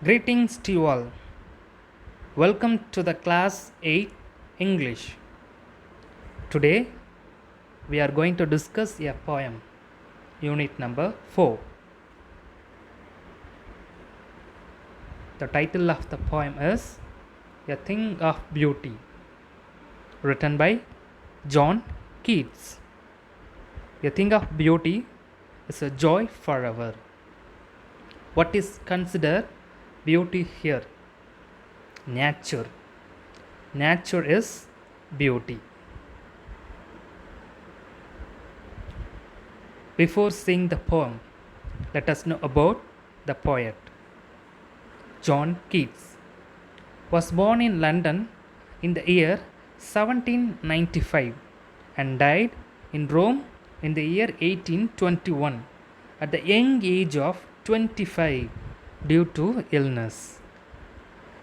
Greetings to you all. Welcome to the class 8 English. Today we are going to discuss a poem, unit number 4. The title of the poem is A Thing of Beauty, written by John Keats. A thing of beauty is a joy forever. What is considered beauty here? Nature. Nature is beauty. Before seeing the poem, let us know about the poet. John Keats was born in London in the year 1795 and died in Rome in the year 1821 at the young age of 25 due to illness.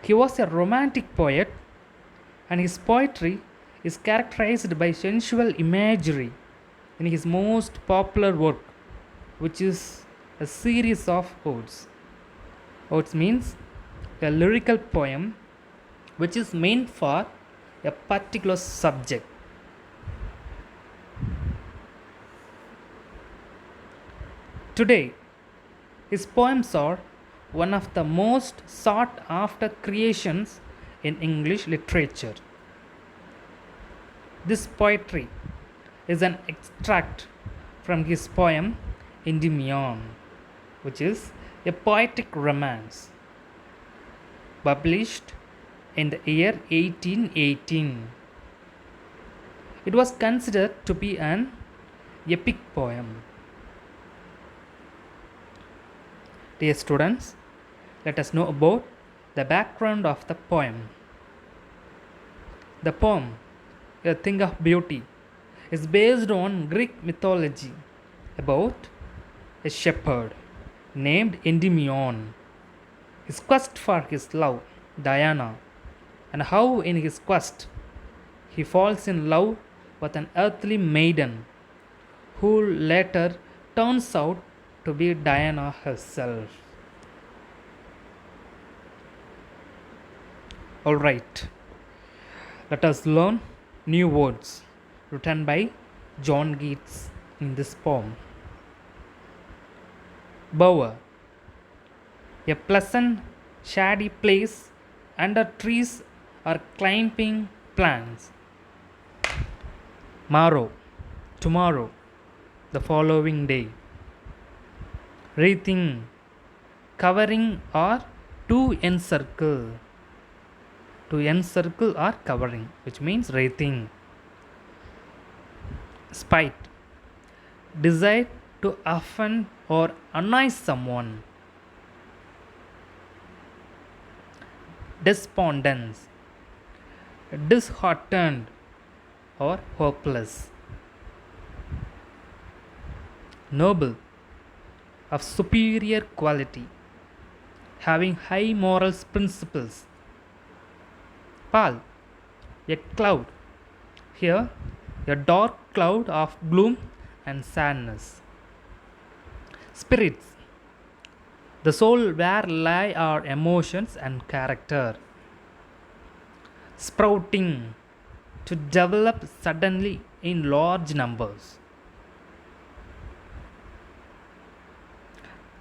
He was a romantic poet, and his poetry is characterized by sensual imagery in his most popular work, which is a series of odes. Odes means a lyrical poem which is meant for a particular subject. Today, his poems are one of the most sought after creations in English literature. This poetry is an extract from his poem Endymion, which is a poetic romance published in the year 1818. It was considered to be an epic poem. Dear students, let us know about the background of the poem. The poem, A Thing of Beauty, is based on Greek mythology about a shepherd named Endymion, his quest for his love, Diana, and how in his quest he falls in love with an earthly maiden who later turns out to be Diana herself. Alright, let us learn new words written by John Keats in this poem. Bower, a pleasant shady place under trees or climbing plants. Morrow, tomorrow, the following day. Wreathing, covering or to encircle. To encircle or covering, which means wreathing. Spite, desire to offend or annoy someone. Despondence, disheartened or hopeless. Noble, of superior quality, having high moral principles. Pall, a cloud. Here, a dark cloud of gloom and sadness. Spirits, the soul where lie our emotions and character. Sprouting, to develop suddenly in large numbers.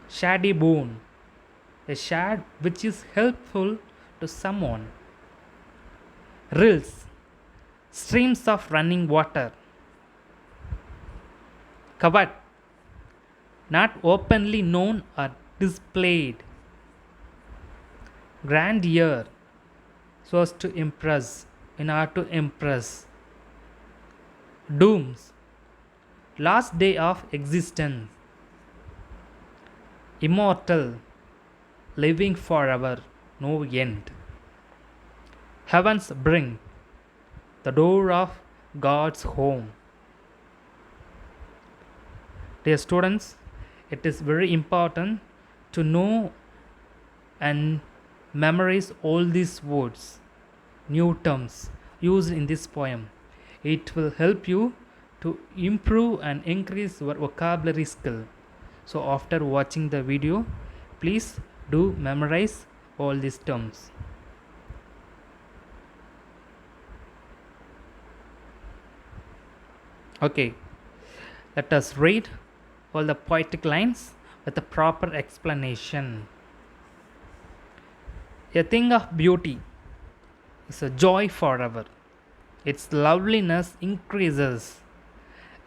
Shady boon, a shad which is helpful to someone. Rills, streams of running water. Covered, not openly known or displayed. Grandeur, so as to impress, in order to impress. Dooms, last day of existence. Immortal, living forever, no end. Heaven's brink, the door of God's home. Dear students, it is very important to know and memorize all these words, new terms used in this poem. It will help you to improve and increase your vocabulary skill. So after watching the video, please do memorize all these terms. Okay, let us read all the poetic lines with a proper explanation. A thing of beauty is a joy forever. Its loveliness increases.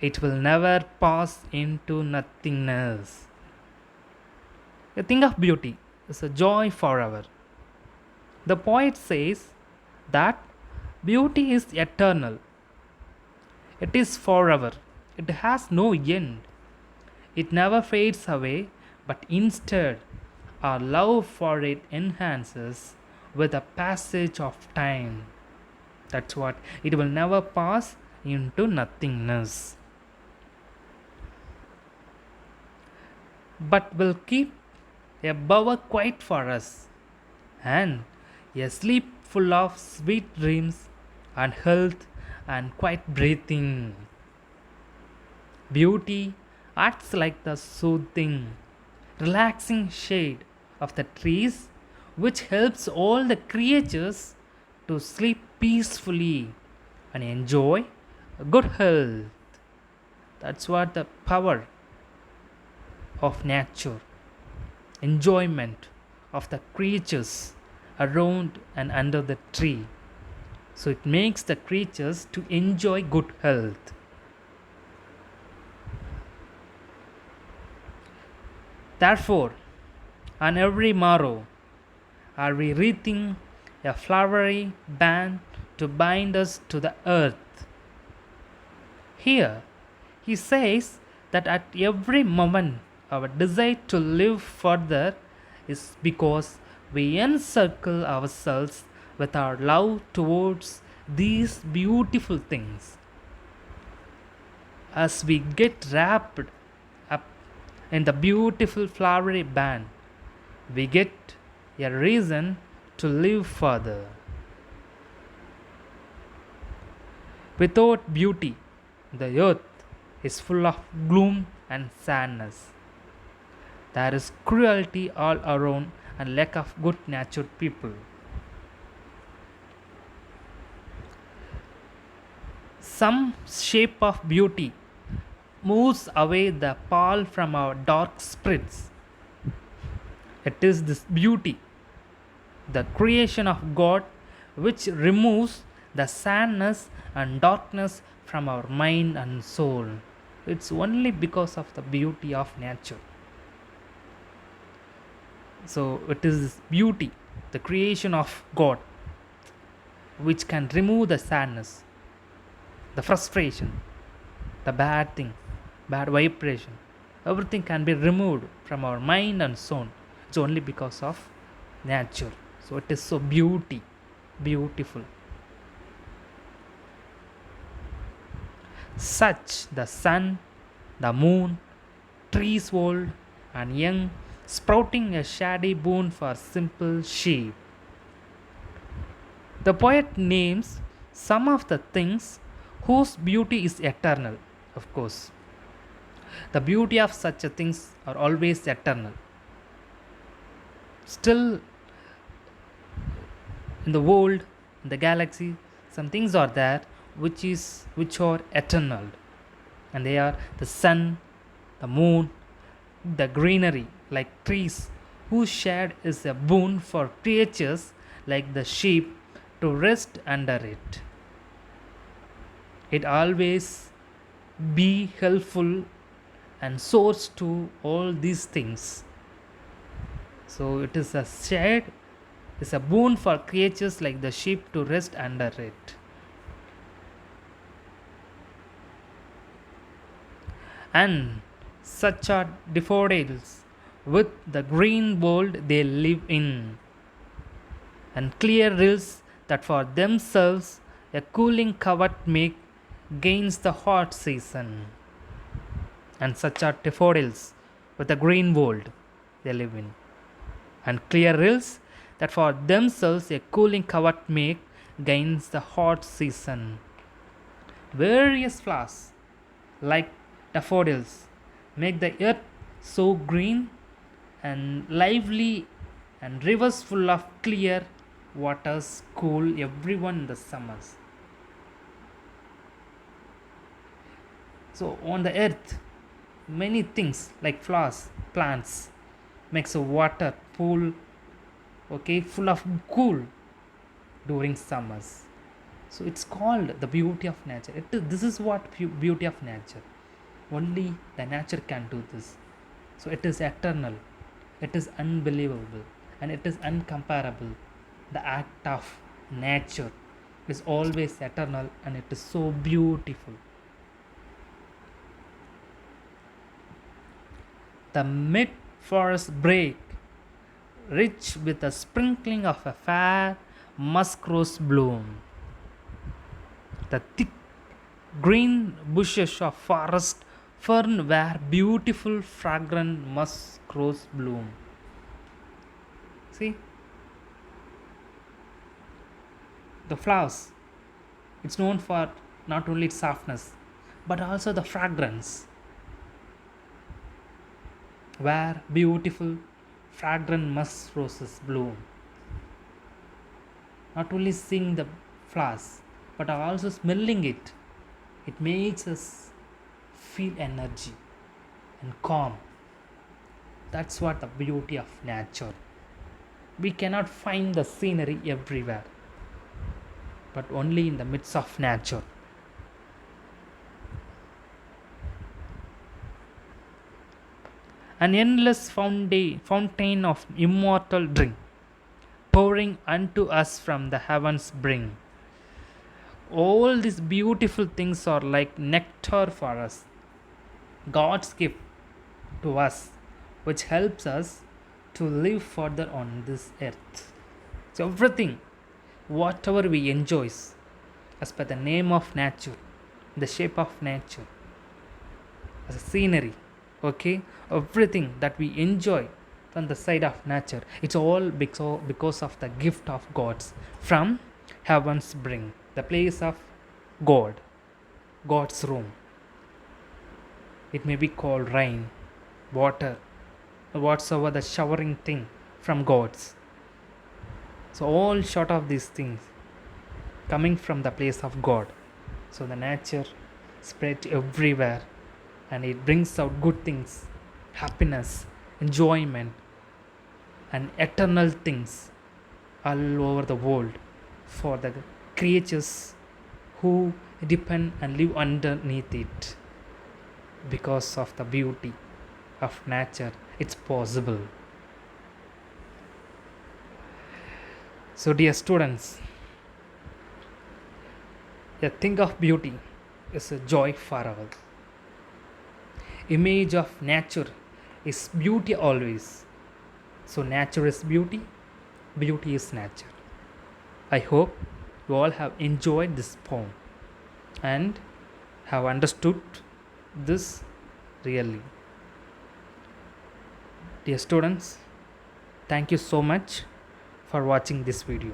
It will never pass into nothingness. A thing of beauty is a joy forever. The poet says that beauty is eternal. It is forever. It has no end. It never fades away, but instead, our love for it enhances with the passage of time. That's what it will never pass into nothingness, but will keep a bower quiet for us, and a sleep full of sweet dreams and health and quiet breathing. Beauty acts like the soothing, relaxing shade of the trees, which helps all the creatures to sleep peacefully and enjoy good health. That's what the power of nature, enjoyment of the creatures around and under the tree. So it makes the creatures to enjoy good health. Therefore, on every morrow are we wreathing a flowery band to bind us to the earth. Here, he says that at every moment our desire to live further is because we encircle ourselves with our love towards these beautiful things. As we get wrapped up in the beautiful flowery band, we get a reason to live further. Without beauty, the earth is full of gloom and sadness. There is cruelty all around and lack of good natured people. Some shape of beauty moves away the pall from our dark spirits. It is this beauty, the creation of God, which removes the sadness and darkness from our mind and soul. It's only because of the beauty of nature. So it is this beauty, the creation of God, which can remove the sadness, the frustration, the bad thing, bad vibration. Everything can be removed from our mind and soul. It's only because of nature. So it is so beautiful. Such the sun, the moon, trees old and young, sprouting a shady boon for simple sheep. The poet names some of the things whose beauty is eternal, of course. The beauty of such a things are always eternal. Still, in the world, in the galaxy, some things are there which are eternal, and they are the sun, the moon, the greenery like trees, whose shade is a boon for creatures like the sheep to rest under it. It always be helpful and source to all these things. So it is a shade, is a boon for creatures like the sheep to rest under it. And such are daffodils with the green world they live in, and clear rills that for themselves a cooling covert make gains the hot season. And such are daffodils with the green world they live in, and clear rills that for themselves a cooling covert make gains the hot season. Various flowers like daffodils make the earth so green and lively and rivers full of clear waters cool everyone in the summers. So on the earth, many things like flowers, plants makes a water pool, okay, full of cool during summers. So it's called the beauty of nature. This is what beauty of nature. Only the nature can do this. So it is eternal, it is unbelievable, and it is uncomparable. The act of nature is always eternal and it is so beautiful. The mid forest brake, rich with a sprinkling of a fair musk rose bloom. The thick green bushes of forest fern where beautiful fragrant musk rose bloom. See, the flowers, it's known for not only its softness but also the fragrance, where beautiful fragrant musk roses bloom. Not only seeing the flowers but also smelling it, it makes us feel energy and calm. That's what the beauty of nature. We cannot find the scenery everywhere, but only in the midst of nature. An endless fountain of immortal drink, pouring unto us from the heavens bring. All these beautiful things are like nectar for us, God's gift to us, which helps us to live further on this earth. So everything, whatever we enjoy, as per the name of nature, the shape of nature, as a scenery, okay, everything that we enjoy from the side of nature, it's all because of the gift of God's from heaven's bring, the place of God's room. It may be called rain, water, whatsoever the showering thing from God's. So all short of these things coming from the place of God. So the nature spread everywhere and it brings out good things, happiness, enjoyment, and eternal things all over the world for the creatures who depend and live underneath it. Because of the beauty of nature, it's possible. So dear students, a thing of beauty is a joy forever. Image of nature is beauty always. So nature is beauty, beauty is nature. I hope you all have enjoyed this poem and have understood this really. Dear students, thank you so much for watching this video.